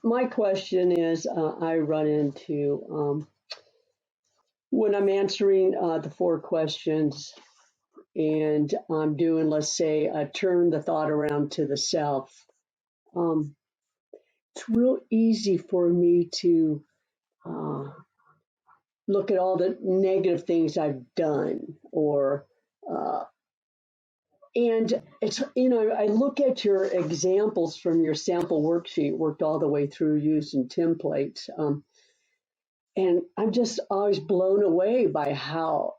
My question is, I run into when I'm answering the 4 questions and I'm doing, let's say, turn the thought around to the self. Um, it's real easy for me to uh, look at all the negative things I've done, or uh, and it's, I look at your examples from your sample worksheet, worked all the way through using templates. And I'm just always blown away by how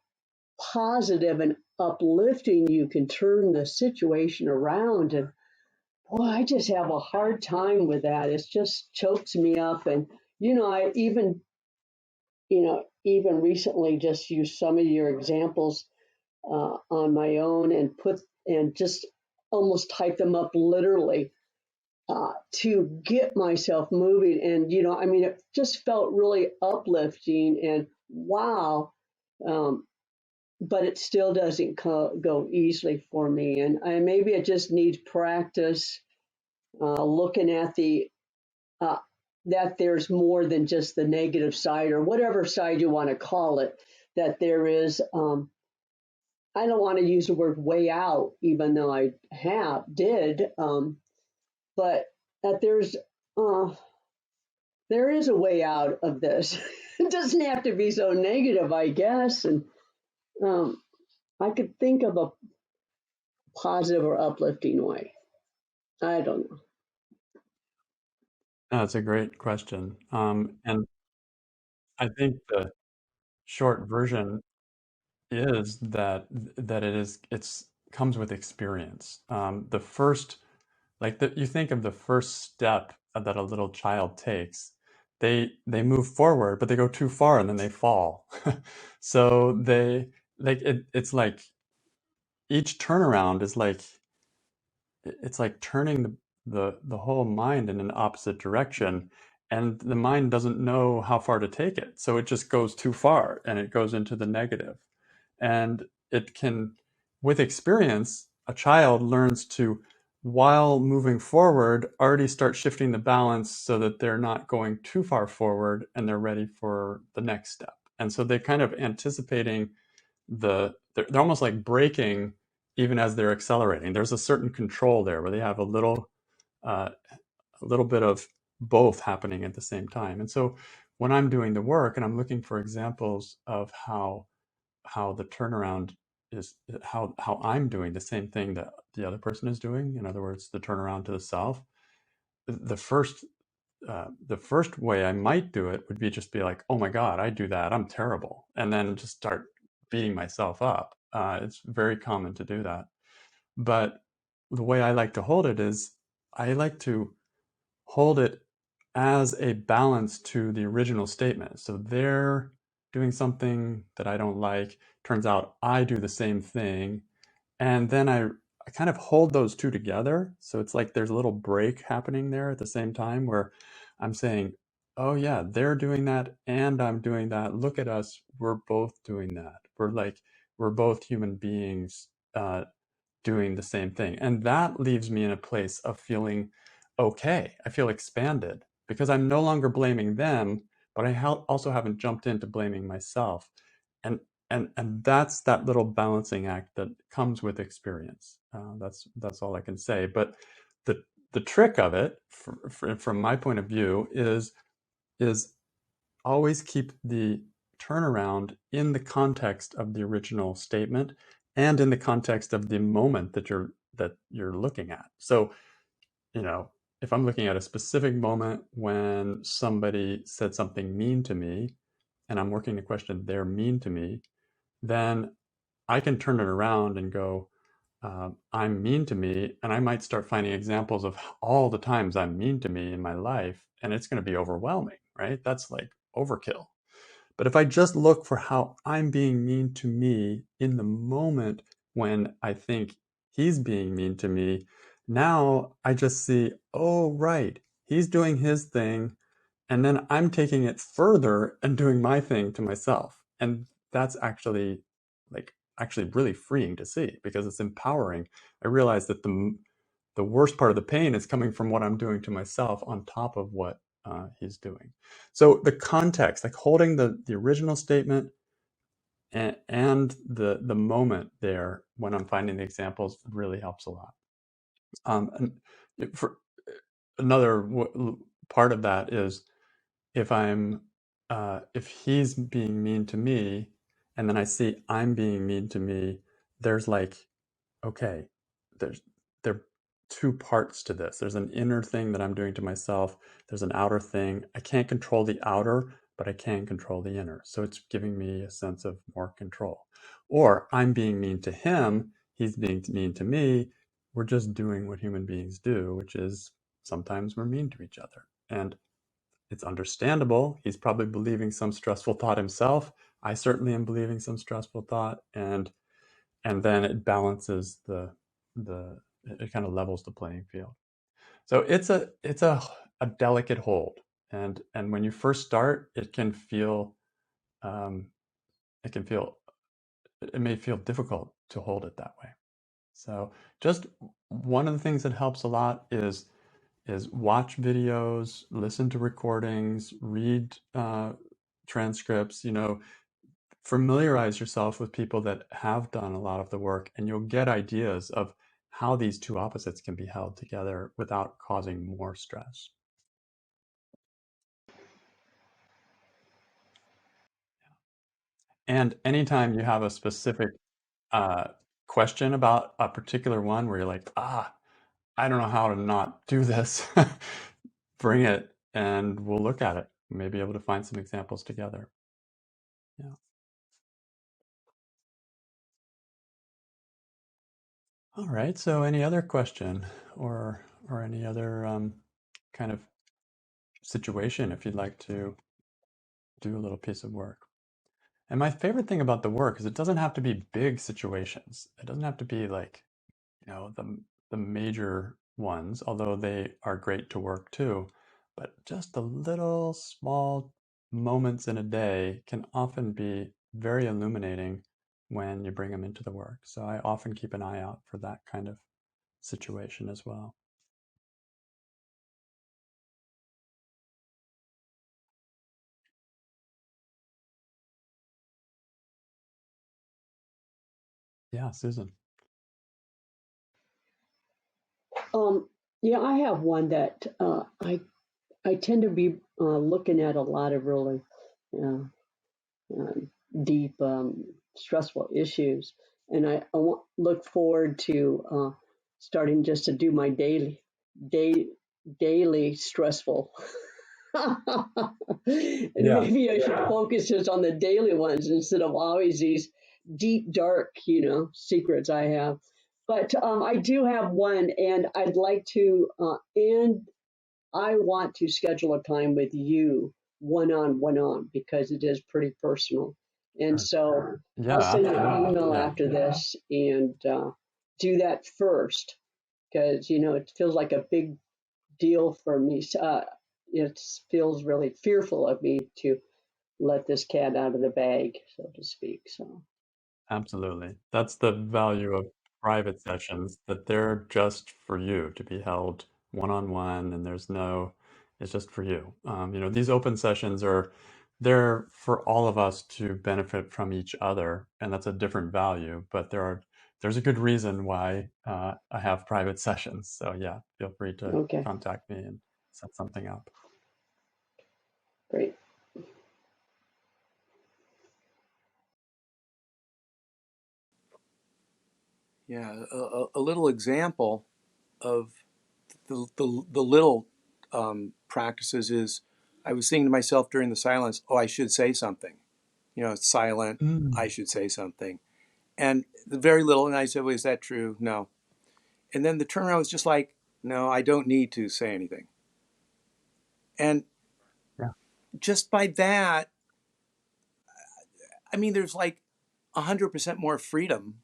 positive and uplifting you can turn the situation around. And boy, I just have a hard time with that. It just chokes me up. And, I even recently just used some of your examples on my own and just almost type them up literally to get myself moving. And, it just felt really uplifting and wow. Um, but it still doesn't go easily for me. And maybe it just needs practice looking at uh, that there's more than just the negative side or whatever side you want to call it, that there is, I don't want to use the word way out, even though I did, but that there is a way out of this. It doesn't have to be so negative, I guess. And um, I could think of a positive or uplifting way. I don't know. That's a great question. And I think the short version is that it's comes with experience. The first, you think of the first step that a little child takes, they move forward, but they go too far and then they fall. So it's like each turnaround is like it's like turning the whole mind in an opposite direction, and the mind doesn't know how far to take it, so it just goes too far and it goes into the negative. And it can, with experience, a child learns to, while moving forward, already start shifting the balance so that they're not going too far forward and they're ready for the next step. And so they're kind of anticipating they're almost like braking even as they're accelerating. There's a certain control there where they have uh, a little bit of both happening at the same time. And so when I'm doing the work and I'm looking for examples of how the turnaround is, how I'm doing the same thing that the other person is doing, in other words, the turnaround to the self, the first the first way I might do it would be just be like, oh my God, I do that, I'm terrible. And then just start beating myself up. It's very common to do that. But the way I like to hold it is I like to hold it as a balance to the original statement. So they're doing something that I don't like. Turns out I do the same thing. And then I kind of hold those two together. So it's like there's a little break happening there at the same time where I'm saying, oh yeah, they're doing that and I'm doing that. Look at us. We're both doing that. We're both human beings doing the same thing. And that leaves me in a place of feeling okay. I feel expanded because I'm no longer blaming them, but I also haven't jumped into blaming myself. And and that's that little balancing act that comes with experience. That's all I can say. But the trick of it, from my point of view, is always keep the turnaround in the context of the original statement and in the context of the moment that you're looking at. So, if I'm looking at a specific moment when somebody said something mean to me and I'm working the question they're mean to me, then I can turn it around and go, I'm mean to me. And I might start finding examples of all the times I'm mean to me in my life. And it's going to be overwhelming, right? That's like overkill. But if I just look for how I'm being mean to me in the moment when I think he's being mean to me, now I just see, oh, right, he's doing his thing. And then I'm taking it further and doing my thing to myself. And that's actually really freeing to see because it's empowering. I realize that the worst part of the pain is coming from what I'm doing to myself on top of what he's doing. So the context, like holding the original statement and the moment there when I'm finding the examples really helps a lot. And for another part of that is if he's being mean to me and then I see I'm being mean to me, there's like, okay, there are two parts to this. There's an inner thing that I'm doing to myself. There's an outer thing. I can't control the outer, but I can control the inner. So it's giving me a sense of more control. Or I'm being mean to him. He's being mean to me. We're just doing what human beings do, which is sometimes we're mean to each other. And it's understandable. He's probably believing some stressful thought himself. I certainly am believing some stressful thought, and then it balances the it kind of levels the playing field. So it's a delicate hold, and when you first start, um, it can feel it may feel difficult to hold it that way. So just one of the things that helps a lot is watch videos, listen to recordings, read transcripts. Familiarize yourself with people that have done a lot of the work, and you'll get ideas of how these two opposites can be held together without causing more stress. And anytime you have a specific uh, question about a particular one where you're like, I don't know how to not do this, bring it and we'll look at it. We may be able to find some examples together. Yeah. All right. So any other question or any other kind of situation if you'd like to do a little piece of work. And my favorite thing about the work is it doesn't have to be big situations. It doesn't have to be like, the major ones, although they are great to work too. But just the little small moments in a day can often be very illuminating when you bring them into the work. So I often keep an eye out for that kind of situation as well. Yeah, Susan. Um, yeah, I have one that I tend to be looking at a lot of really uh, uh, deep, stressful issues, and look forward to starting just to do my day, daily stressful. And Yeah. maybe I should focus just on the daily ones instead of always these deep, dark, secrets I have. But I do have one, and I'd like to, and I want to schedule a time with you one on because it is pretty personal. And Sure. so Yeah, I'll send you an absolutely. email Yeah. after this and do that first because, it feels like a big deal for me. It feels really fearful of me to let this cat out of the bag, so to speak. So, Absolutely. That's the value of private sessions, that they're just for you to be held one on one, and it's just for you. These open sessions are there for all of us to benefit from each other, and that's a different value. But there's a good reason why I have private sessions. So yeah, feel free to okay, contact me and set something up. great. Yeah, a little example of the little practices is I was thinking to myself during the silence, oh, I should say something. It's silent. I Mm. should say something. And the very little, and I said, well, is that true? No. And then the turnaround was just like, no, I don't need to say anything. And Yeah. just by that, I mean, there's like 100% more freedom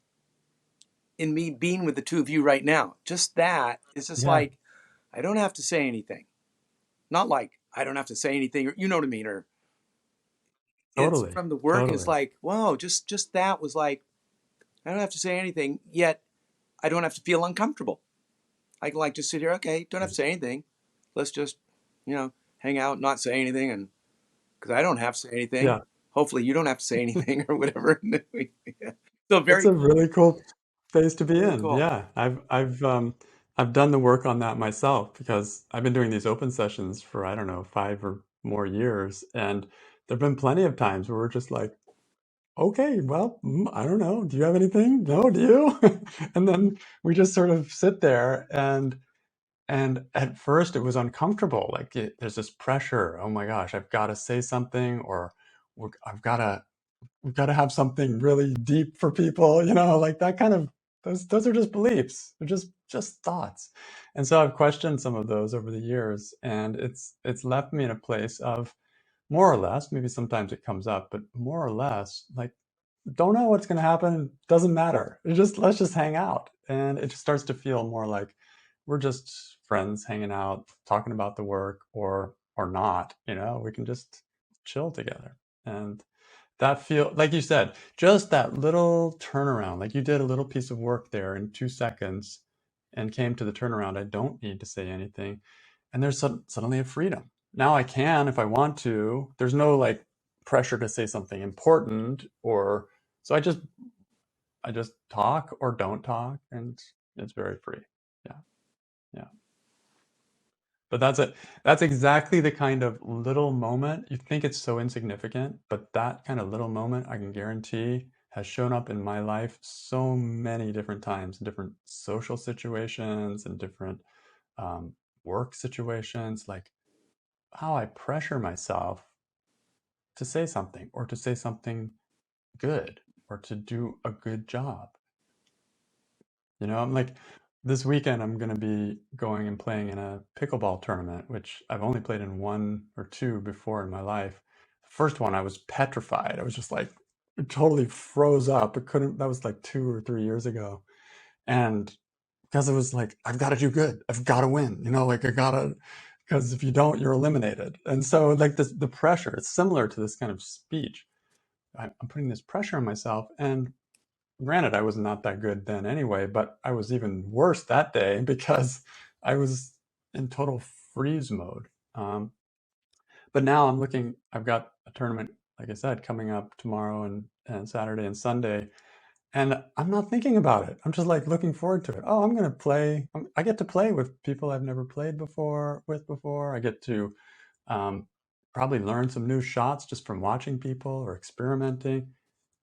in me being with the two of you right now. Just that is just Yeah, like, I don't have to say anything. Not like I don't have to say anything, or you know what I mean, or it's totally. from the work. It's Totally. like, whoa, just that was like I don't have to say anything, yet I don't have to feel uncomfortable. I can like just sit here. Okay, don't have to say anything. Let's just, hang out, not say anything, and because I don't have to say anything. Yeah. Hopefully, you don't have to say anything or whatever. So It's very a cool. really cool phase to be Very in. cool. Yeah, I've done the work on that myself because I've been doing these open sessions for I don't know 5 or more years, and there've been plenty of times where we're just like, okay, well, I don't know, do you have anything? No, do you? And then we just sort of sit there, and at first it was uncomfortable. Like there's this pressure. Oh my gosh, I've got to say something, or I've got to we've got to have something really deep for people, like that kind of those are just beliefs. They're just thoughts. And so I've questioned some of those over the years, and it's left me in a place of more or less, maybe sometimes it comes up, but more or less like don't know what's going to happen, doesn't matter. Let's just hang out. And it just starts to feel more like we're just friends hanging out, talking about the work or not, we can just chill together. And that feel like you said, just that little turnaround, like you did a little piece of work there in 2 seconds and came to the turnaround. I don't need to say anything. And there's suddenly a freedom. Now I can if I want to. There's no like pressure to say something important, or so I just talk or don't talk, and it's very free. Yeah. Yeah. But that's it. That's exactly the kind of little moment. You think it's so insignificant, but that kind of little moment, I can guarantee, has shown up in my life so many different times, in different social situations and different um, work situations. Like how I pressure myself to say something, or to say something good, or to do a good job. I'm like, this weekend I'm going to be going and playing in a pickleball tournament, which I've only played in one or two before in my life. The first one, I was petrified. I was just like, it totally froze up. It couldn't, that was like 2 or 3 years ago. And because it was like, I've got to do good. I've got to win, like I got to, because if you don't, you're eliminated. And so, like, the pressure, it's similar to this kind of speech. I'm putting this pressure on myself. And granted, I was not that good then anyway, but I was even worse that day because I was in total freeze mode. But now I've got a tournament, like I said, coming up tomorrow and Saturday and Sunday. And I'm not thinking about it. I'm just like looking forward to it. Oh, I'm going to play. I get to play with people I've never played before. I get to um, probably learn some new shots just from watching people or experimenting.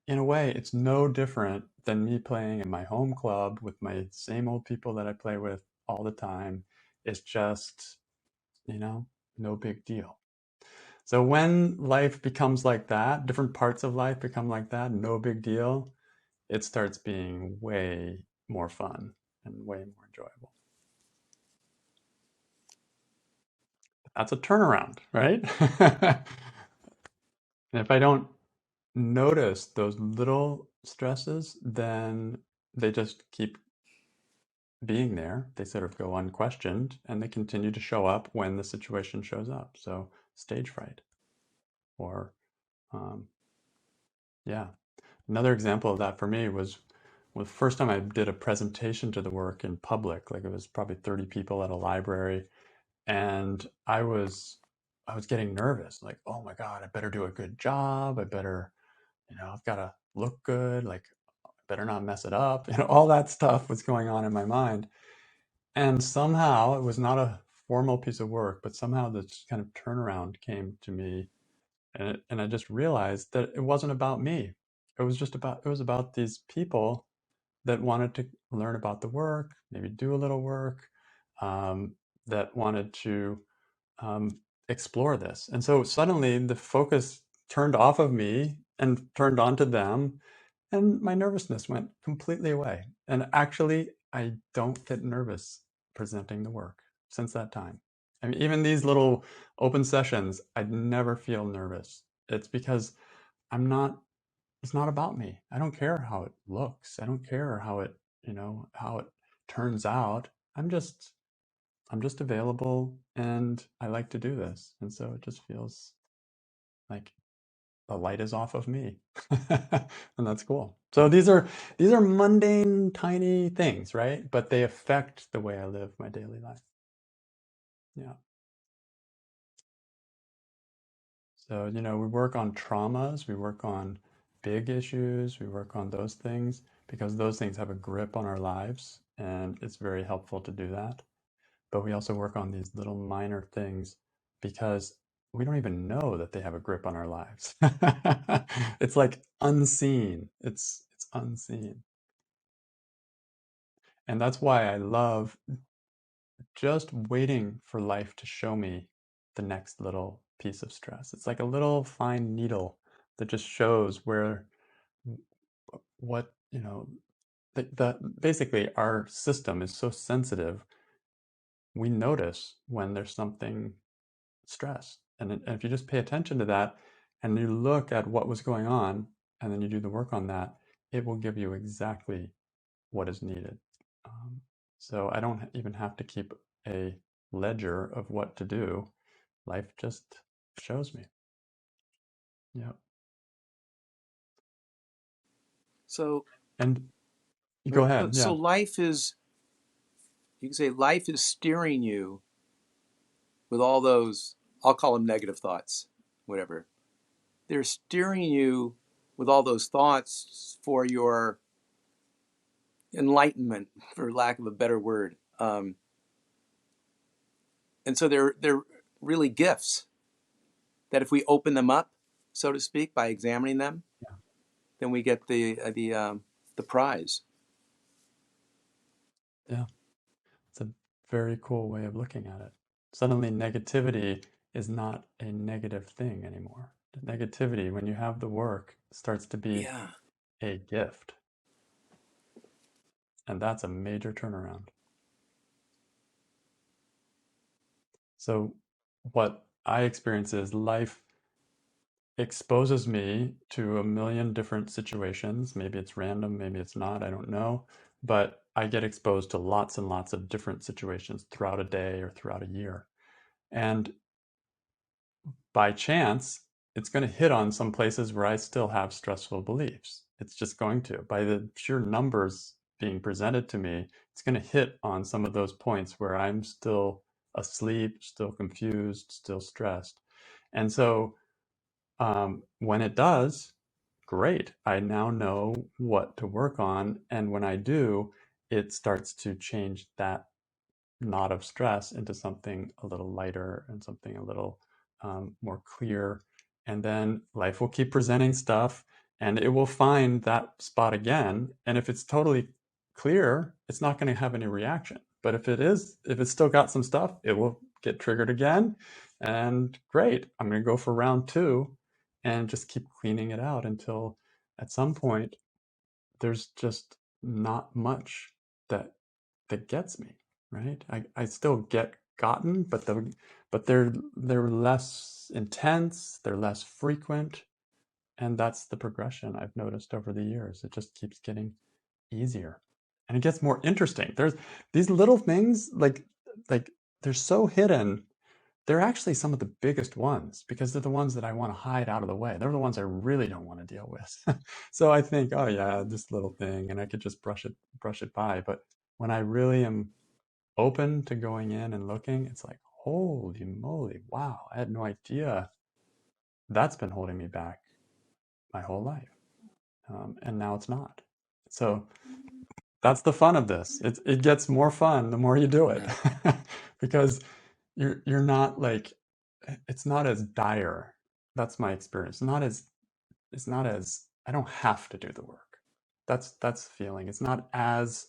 In a way, it's no different than me playing in my home club with my same old people that I play with all the time. It's just, no big deal. So when life becomes like that, different parts of life become like that, no big deal, it starts being way more fun and way more enjoyable. That's a turnaround, right? And if I don't notice those little stresses, then they just keep being there. They sort of go unquestioned, and they continue to show up when the situation shows up. So stage fright, or um, yeah. Another example of that for me was the first time I did a presentation to the work in public. Like it was probably 30 people at a library, and I was getting nervous. Like, oh my God, I better do a good job. I better, I've got to look good. Like, I better not mess it up. All that stuff was going on in my mind. And somehow it was not a formal piece of work, but somehow this kind of turnaround came to me, and I just realized that it wasn't about me. It was about these people that wanted to learn about the work, maybe do a little work, um, that wanted to um, explore this. And so suddenly the focus turned off of me and turned onto them, and my nervousness went completely away. And actually, I don't get nervous presenting the work since that time. I mean, even these little open sessions, I never feel nervous. It's because I'm not, it's not about me. I don't care how it looks. I don't care how it turns out. I'm just available, and I like to do this. And so it just feels like the light is off of me. And that's cool. So these are mundane, tiny things, right? But they affect the way I live my daily life. Yeah. So, we work on traumas, we work on big issues, we work on those things because those things have a grip on our lives, and it's very helpful to do that. But we also work on these little minor things because we don't even know that they have a grip on our lives. It's like unseen. It's unseen. And that's why I love just waiting for life to show me the next little piece of stress. It's like a little fine needle that just shows where what, basically our system is so sensitive. We notice when there's something stress. And if you just pay attention to that and you look at what was going on and then you do the work on that, it will give you exactly what is needed. Um, so I don't even have to keep a ledger of what to do. Life just shows me. Yeah. So, And you go ahead. so Yeah. life is, you can say life is steering you with all those, I'll call them negative thoughts, whatever. They're steering you with all those thoughts for your enlightenment, for lack of a better word. And so they're really gifts that if we open them up, so to speak, by examining them, Yeah. then we get the prize. Yeah. It's a very cool way of looking at it. Suddenly, negativity is not a negative thing anymore. Negativity, when you have the work, starts to be Yeah. a gift. And that's a major turnaround. So, what I experience is life exposes me to a million different situations. Maybe it's random, maybe it's not, I don't know. But I get exposed to lots and lots of different situations throughout a day or throughout a year. And by chance, it's going to hit on some places where I still have stressful beliefs. It's just going to. By the sheer numbers being presented to me, it's going to hit on some of those points where I'm still asleep, still confused, still stressed. And so when it does, great. I now know what to work on. And when I do, it starts to change that knot of stress into something a little lighter and something a little more clear. And then life will keep presenting stuff and it will find that spot again. And if it's totally clear, it's not going to have any reaction. But if it's still got some stuff, it will get triggered again. And great, I'm going to go for round two and just keep cleaning it out until at some point there's just not much that gets me, right? I still get gotten, but they're less intense, they're less frequent, and that's the progression I've noticed over the years. It just keeps getting easier. And it gets more interesting. There's these little things like they're so hidden. They're actually some of the biggest ones because they're the ones that I want to hide out of the way. They're the ones I really don't want to deal with. So I think, oh yeah, this little thing, and I could just brush it by. But when I really am open to going in and looking, it's like, holy moly, wow, I had no idea that's been holding me back my whole life. And now it's not. So that's the fun of this. It gets more fun the more you do it because you're not like, it's not as dire. That's my experience. It's not as, I don't have to do the work. That's the feeling. It's not as,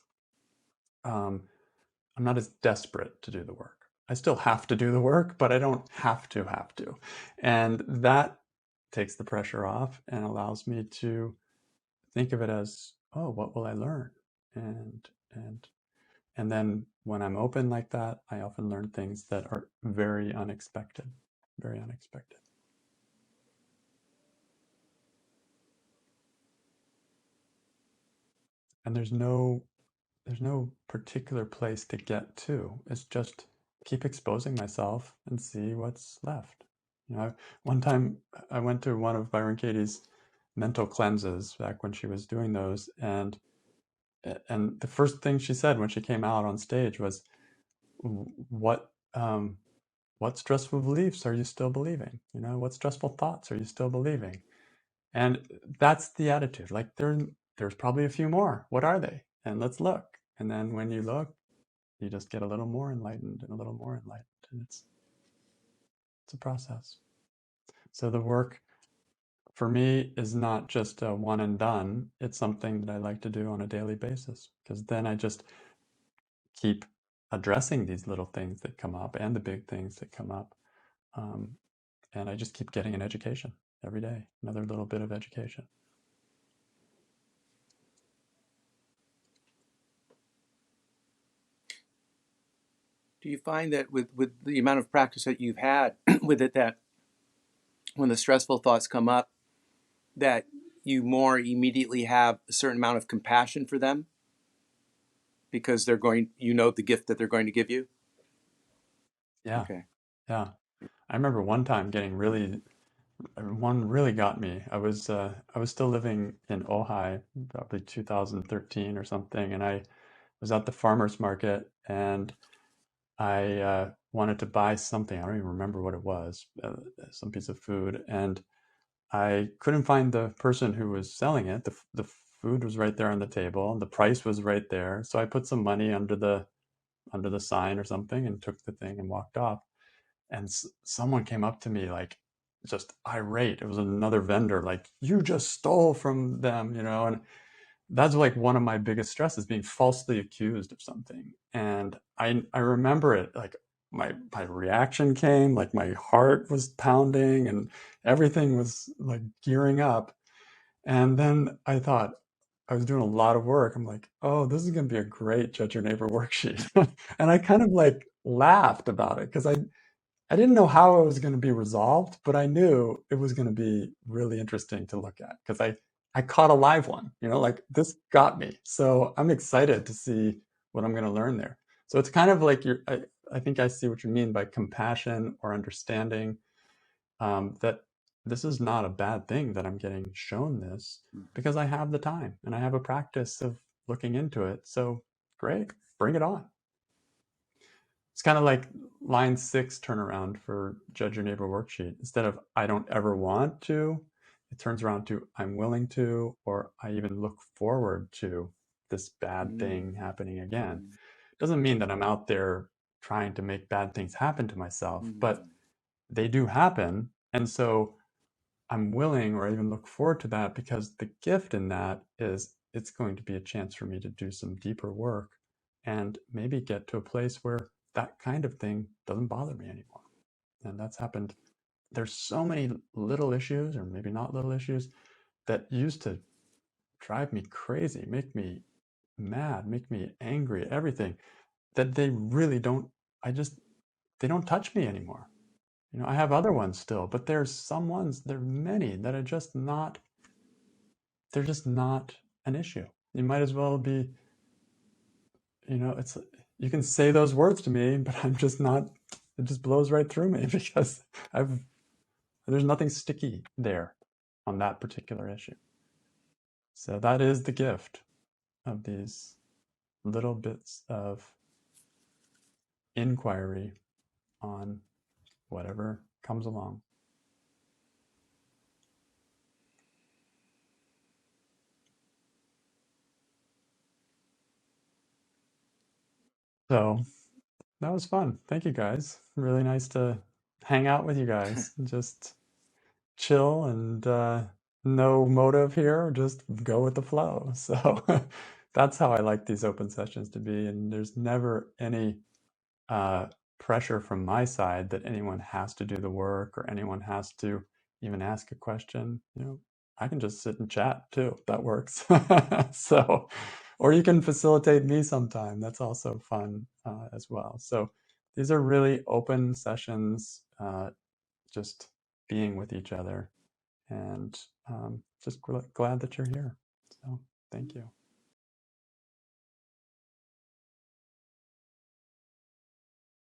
I'm not as desperate to do the work. I still have to do the work, but I don't have to. And that takes the pressure off and allows me to think of it as, oh, what will I learn? And and and then when I'm open like that, I often learn things that are very unexpected, very unexpected. And there's no particular place to get to. It's just keep exposing myself and see what's left. One time I went to one of Byron Katie's mental cleanses back when she was doing those, and the first thing she said when she came out on stage was, "What stressful beliefs are you still believing? What stressful thoughts are you still believing?" And that's the attitude. Like there's probably a few more. What are they? And let's look. And then when you look, you just get a little more enlightened and a little more enlightened, and it's a process. So the work for me is not just a one and done. It's something that I like to do on a daily basis, because then I just keep addressing these little things that come up and the big things that come up. And I just keep getting an education every day, another little bit of education. Do you find that with the amount of practice that you've had with it, that when the stressful thoughts come up, that you more immediately have a certain amount of compassion for them because they're going, the gift that they're going to give you? Yeah. Okay. Yeah. I remember one time one really got me. I was still living in Ojai, probably 2013 or something, and I was at the farmer's market, and I wanted to buy something. I don't even remember what it was, some piece of food, and I couldn't find the person who was selling it. The food was right there on the table, and the price was right there. So I put some money under the sign or something and took the thing and walked off. And someone came up to me like just irate. It was another vendor, like, "You just stole from them," and that's like one of my biggest stresses, being falsely accused of something. And I remember it, like my reaction came, like my heart was pounding and everything was like gearing up. And then I thought, I was doing a lot of work. I'm like, oh, this is going to be a great Judge Your Neighbor worksheet. And I kind of like laughed about it because I didn't know how it was going to be resolved, but I knew it was going to be really interesting to look at because I caught a live one, like this got me. So I'm excited to see what I'm going to learn there. So it's kind of like I think I see what you mean by compassion or understanding, that this is not a bad thing that I'm getting shown this, because I have the time and I have a practice of looking into it. So great, bring it on. It's kind of like line 6 turnaround for Judge Your Neighbor worksheet. Instead of "I don't ever want to," it turns around to "I'm willing to," or "I even look forward to this bad thing happening again." It doesn't mean that I'm out there trying to make bad things happen to myself, but they do happen. And so I'm willing, or even look forward to that, because the gift in that is it's going to be a chance for me to do some deeper work and maybe get to a place where that kind of thing doesn't bother me anymore. And that's happened. There's so many little issues, or maybe not little issues, that used to drive me crazy, make me mad, make me angry, everything, that they really don't, they don't touch me anymore. I have other ones still, but there are many that are just not, they're just not an issue. You might as well be, you can say those words to me, but I'm just not, it just blows right through me because there's nothing sticky there on that particular issue. So that is the gift of these little bits of inquiry on whatever comes along. So that was fun. Thank you guys. Really nice to hang out with you guys. Just chill and no motive here, just go with the flow. So that's how I like these open sessions to be. And there's never any pressure from my side that anyone has to do the work or anyone has to even ask a question. I can just sit and chat too. That works. So, or you can facilitate me sometime. That's also fun as well. So these are really open sessions, just being with each other, and just glad that you're here. So thank you.